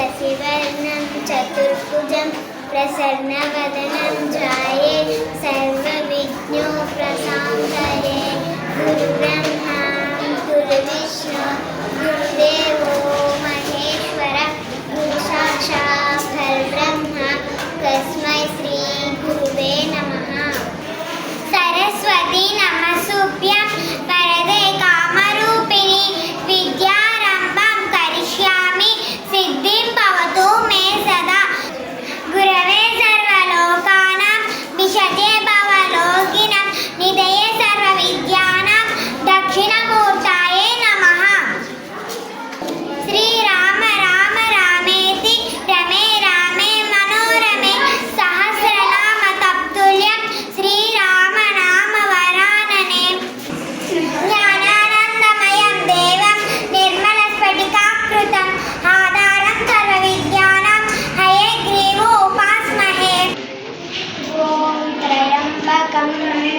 शशिवर्णं चतुर्भुजं प्रसन्नवदनं ध्याये सर्वविघ्नोपशान्तये गुरुब्रह्मा गुरुविष्णु गुरुदेवो महेश्वरः गुरुसाक्षात् परब्रह्म तस्मै श्री गुरुवे नमः। सरस्वती नमस्तुभ्यं वरदे कामरूपिणी विद्यारम्भं करिष्यामि सिद्धिं भवतु मे सदा। गुरवे सर्वलोकानां विशते भवलोकिनं निधये सर्वविद्यानां दक्षिणमूर्तये नमः। श्रीराम राम रामेति रमे रामे मनोरमे सहस्रनाम तत्तुल्यं श्रीराम नाम वरानने। ज्ञानानन्दमयं देवं निर्मलस्फटिकाकृतिम् आधारं सर्वविद्यानां हयग्रीवोपास्महे। ॐ त्र्यम्बकं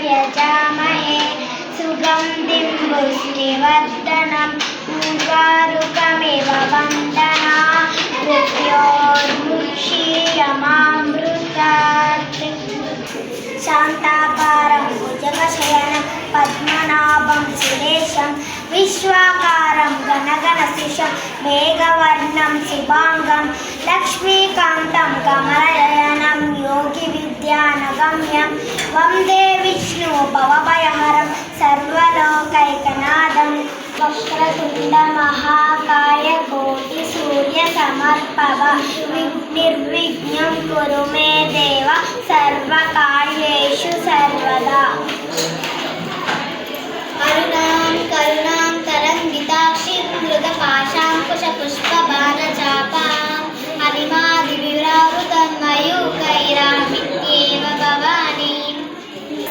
यजामहे सुगन्धिं पुष्टिवर्धनम् उर्वारुकमिव वन्दनात् मृत्योर्मुक्षीयमामृतात्। शान्ताकारं भुजगशयनं पद्मनाभं सुरेशं विश्वाकारं गणगणसुषं मेघवर्णं शुभाङ्गं लक्ष्मीकान्तं कमलनयनं योगिविद्यानगम्यं वन्दे विष्णु भवभयहरं सर्वलोकैकनाथं। वक्रतुण्डमहाकाय कोटिसूर्यसमर्पभ निर्विघ्नं कुरु मे देव सर्वकार्येषु सर्वदा। अरुणां करुणां तरङ्गिताक्षीं मृगपाशाङ्कुशपुष्पबाणचापां हरिमादिविरावृतं मयूखैरामित्येव भवानीं।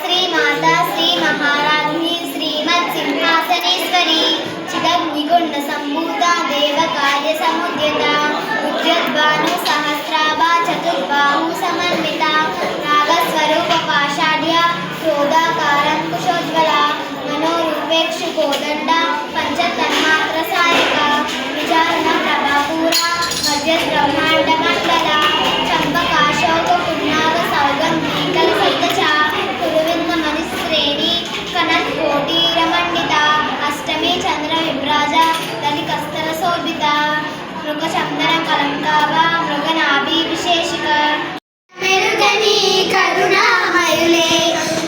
श्रीमाता श्रीमहाराज्ञी श्रीमत्सिंहासनेश्वरी चिदग्निकुण्डसम्भूता देवकार्यसमुद्यता उद्यद्भानु सहस्राभा चतुर्बाहु समन्विता नागस्वरूपपाषाढ्या क्रोधाकाराङ्कुशोज्ज्वला मनोरूपेक्षु कोदण्डा पञ्चतन्मात्रसायिका विचारणप्रभापूरा मध्यब्रह्माण्डमण्डला चम्पकाशोकपुन्नागसौगन्धीकलसहितचा कुरुविन्दमणिश्रेणी कनत्कोटीरमण्डिता अष्टमी चन्द्रविभ्राजा दलिकस्तरशोभिता मृगचन्दनकलङ्काभा मृगनाभिविशेषिका। మెరుగని కరుణామయులే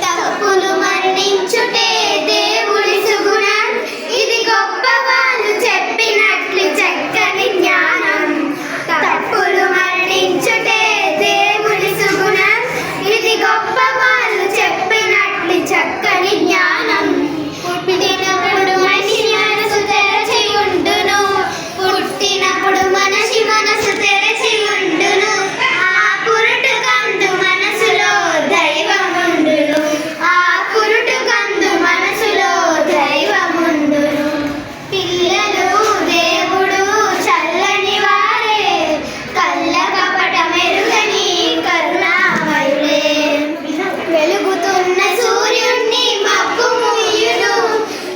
తప్పులు మన్నించుటే దేవుడి సుగుణం ఇది గొప్ప వాళ్ళు చెప్పినట్లు చక్కని జ్ఞానం। తప్పులు మన్నించుటే దేవుడి సుగుణం ఇది గొప్ప వాళ్ళు చెప్పినట్లు చక్కని జ్ఞానం। పుట్టినప్పుడు మనిషి మనసు తెరచి ఉండును పుట్టినప్పుడు మనిషి మనసు తెరచి ఉండును ఆ పురుటు కందు మనసులో దైవముండును ఆ పురుటు కందు మనసులో దైవముండును। పిల్లలు దేవుడు చల్లని వారే కళ్ళ కపట మెరుగని కరుణామయులే వెలుగుతున్న సూర్యుణ్ణి మబ్బు మూయును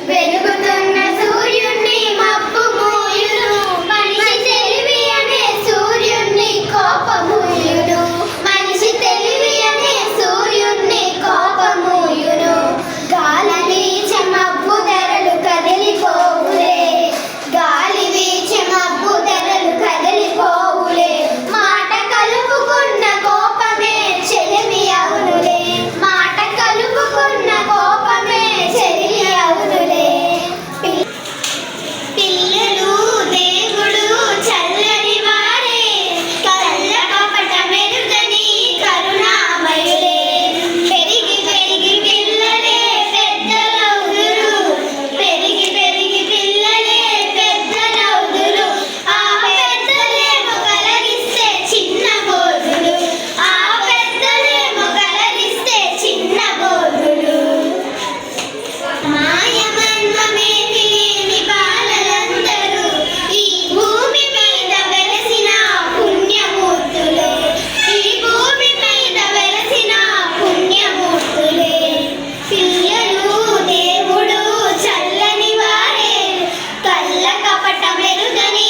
వెలుగుతున్న సూర్యుణ్ణి మబ్బు మూయును మనిషి తెలివి అనే సూర్యుణ్ణి కోపమూయును మనిషి తెలివి అనే సూర్యుణ్ణి కోపమూయును। గాలి వీచే మబ్బు తెరలు కదిలిపోవులే గాలి వీచే మబ్బు తెరలు కదిలిపోవులే మాట కలుపుకున్న కోపమే చెలిమి అవునులే మాట కలుపుకున్న కోపమే చెలిమి అవునులే। పిల్లలు దేవుడు చల్లని వారే కళ్ళ కపట మెరుగని కరుణామయులే పెరిగి పెరిగి పిల్లలే పెద్దలవుదురు పెరిగి పెరిగి పిల్లలే పెద్దలవుదురు ఆ పెద్దలేమో కలగిస్తే చిన్న బోధులు ఆ పెద్దలేమో కలగిస్తే చిన్న బోధులు। మాయమన్మమేమి లేని బాలలందరూ ఈ భూమి మీద వెలసిన పుణ్యమూర్తులే ఈ భూమి మీద వెలసిన పుణ్యమూర్తులే। పిల్లలు దేవుడు చల్లని వారే కళ్ళ కపట మెరుగని